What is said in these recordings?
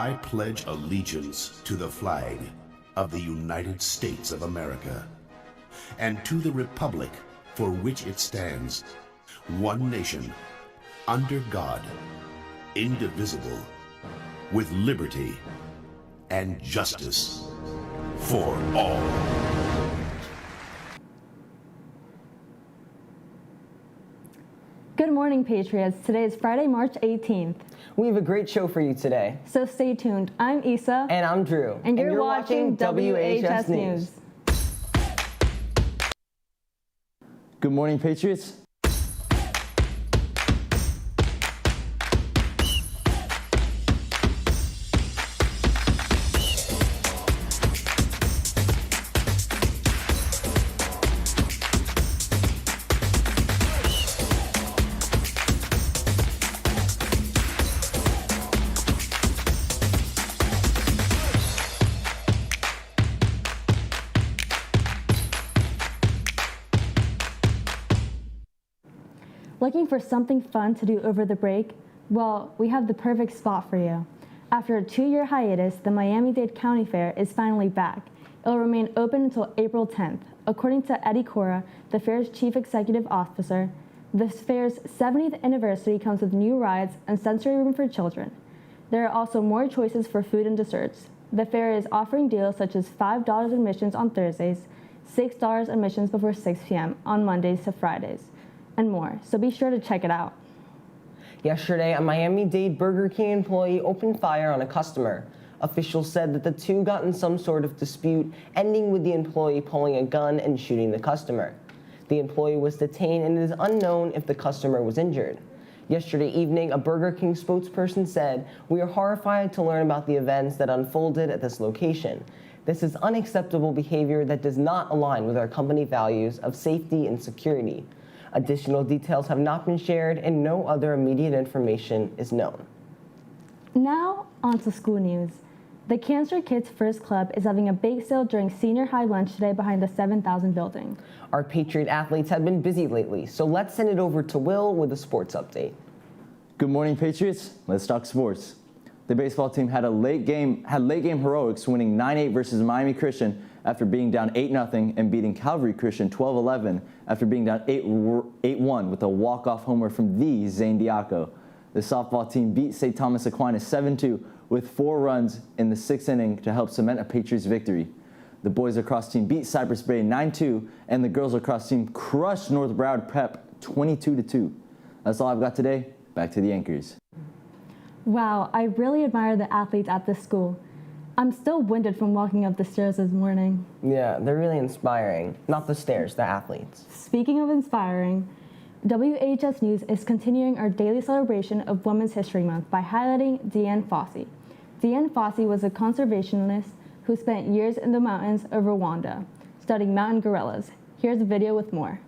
I pledge allegiance to the flag of the United States of America and to the republic for which it stands, one nation, under God, indivisible, with liberty and justice for all. Good morning, Patriots. Today is Friday, March 18th. We have a great show for you today. So stay tuned. I'm Issa. And I'm Drew. And you're watching WAHS News. Good morning, Patriots. Looking for something fun to do over the break? Well, we have the perfect spot for you. After a 2-year hiatus, the Miami-Dade County Fair is finally back. It will remain open until April 10th. According to Eddie Cora, the fair's chief executive officer, the fair's 70th anniversary comes with new rides and sensory room for children. There are also more choices for food and desserts. The fair is offering deals such as $5 admissions on Thursdays, $6 admissions before 6 p.m. on Mondays to Fridays, and more, so be sure to check it out. Yesterday, a Miami-Dade Burger King employee opened fire on a customer. Officials said that the two got in some sort of dispute, ending with the employee pulling a gun and shooting the customer. The employee was detained, and it is unknown if the customer was injured. Yesterday evening, a Burger King spokesperson said, "We are horrified to learn about the events that unfolded at this location. This is unacceptable behavior that does not align with our company values of safety and security." Additional details have not been shared, and no other immediate information is known. Now, on to school news. The Cancer Kids First Club is having a bake sale during senior high lunch today behind the 7000 building. Our Patriot athletes have been busy lately, so let's send it over to Will with a sports update. Good morning, Patriots. Let's talk sports. The baseball team had late game heroics, winning 9-8 versus Miami Christian after being down 8-0 and beating Calvary Christian 12-11 after being down 8-1 with a walk-off homer from the Zane Diaco. The softball team beat St. Thomas Aquinas 7-2 with 4 runs in the 6th inning to help cement a Patriots victory. The boys lacrosse team beat Cypress Bay 9-2, and the girls lacrosse team crushed North Broward Prep 22-2. That's all I've got today. Back to the anchors. Wow, I really admire the athletes at this school. I'm still winded from walking up the stairs this morning. Yeah, they're really inspiring. Not the stairs, the athletes. Speaking of inspiring, WHS News is continuing our daily celebration of Women's History Month by highlighting Deanne Fossey. Deanne Fossey was a conservationist who spent years in the mountains of Rwanda, studying mountain gorillas. Here's a video with more.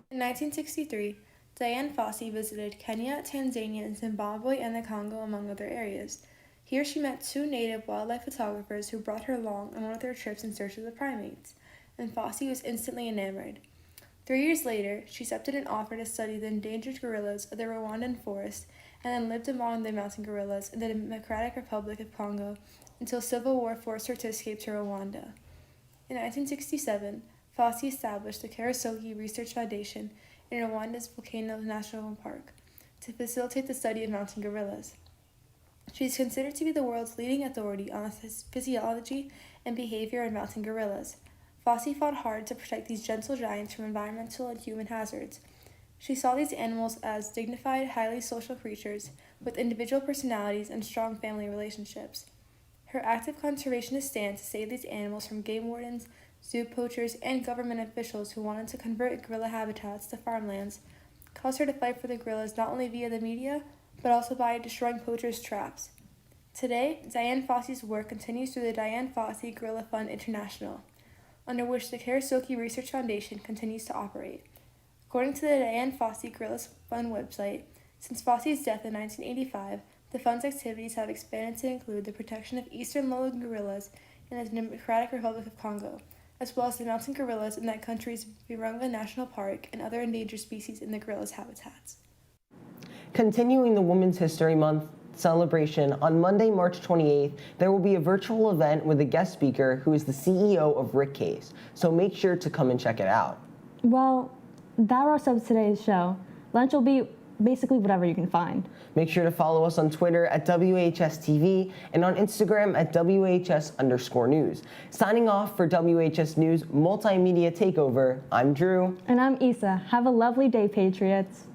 In 1963, Dianne Fossey visited Kenya, Tanzania, Zimbabwe, and the Congo, among other areas. Here she met 2 native wildlife photographers who brought her along on one of their trips in search of the primates, and Fossey was instantly enamored. 3 years later, she accepted an offer to study the endangered gorillas of the Rwandan forest and then lived among the mountain gorillas in the Democratic Republic of Congo until civil war forced her to escape to Rwanda. In 1967, Fossey established the Karasoke Research Foundation in Rwanda's Volcano National Park to facilitate the study of mountain gorillas. She is considered to be the world's leading authority on the physiology and behavior of mountain gorillas. Fossey fought hard to protect these gentle giants from environmental and human hazards. She saw these animals as dignified, highly social creatures with individual personalities and strong family relationships. Her active conservationist stand to save these animals from game wardens, zoo poachers, and government officials who wanted to convert gorilla habitats to farmlands caused her to fight for the gorillas not only via the media, but also by destroying poachers' traps. Today, Dianne Fossey's work continues through the Dianne Fossey Gorilla Fund International, under which the Karasoke Research Foundation continues to operate. According to the Dianne Fossey Gorilla Fund website, since Fossey's death in 1985, the fund's activities have expanded to include the protection of eastern lowland gorillas in the Democratic Republic of Congo, as well as the mountain gorillas in that country's Virunga National Park and other endangered species in the gorillas' habitats. Continuing the Women's History Month, celebration on Monday, March 28th, there will be a virtual event with a guest speaker who is the CEO of Rick Case. So make sure to come and check it out. Well, that wraps up today's show. Lunch will be basically whatever you can find. Make sure to follow us on Twitter at WHSTV and on Instagram at WHS_news. Signing off for WHS News Multimedia Takeover, I'm Drew. And I'm Issa. Have a lovely day, Patriots.